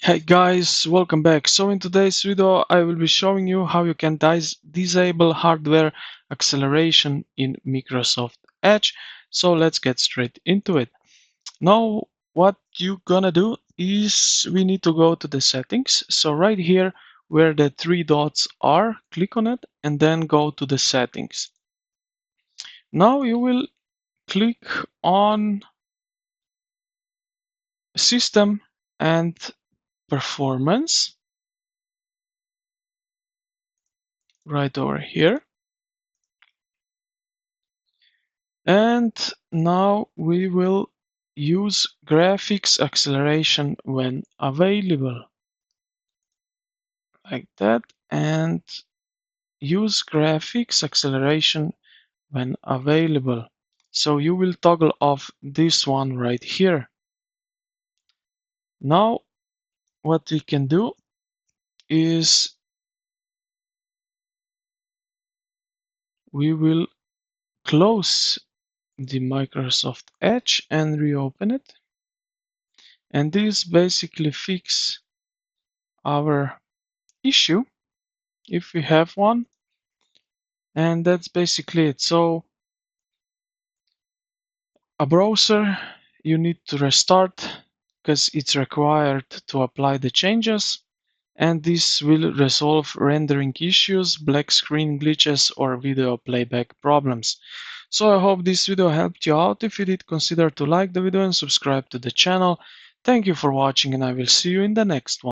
Hey guys, welcome back. So in today's video I will be showing you how you can disable hardware acceleration in Microsoft Edge. So let's get straight into it. Now what you gonna do is we need to go to the settings. So right here where the three dots are, click on it and then go to the settings. Now you will click on system and performance right over here. And now we will use graphics acceleration when available, like that, and use graphics acceleration when available. So you will toggle off this one right here. Now what we can do is we will close the Microsoft Edge and reopen it. And this basically fix our issue if we have one. And that's basically it. So a browser you need to restart because it's required to apply the changes, and this will resolve rendering issues, black screen glitches, or video playback problems. So I hope this video helped you out. If you did, consider to like the video and subscribe to the channel. Thank you for watching, and I will see you in the next one.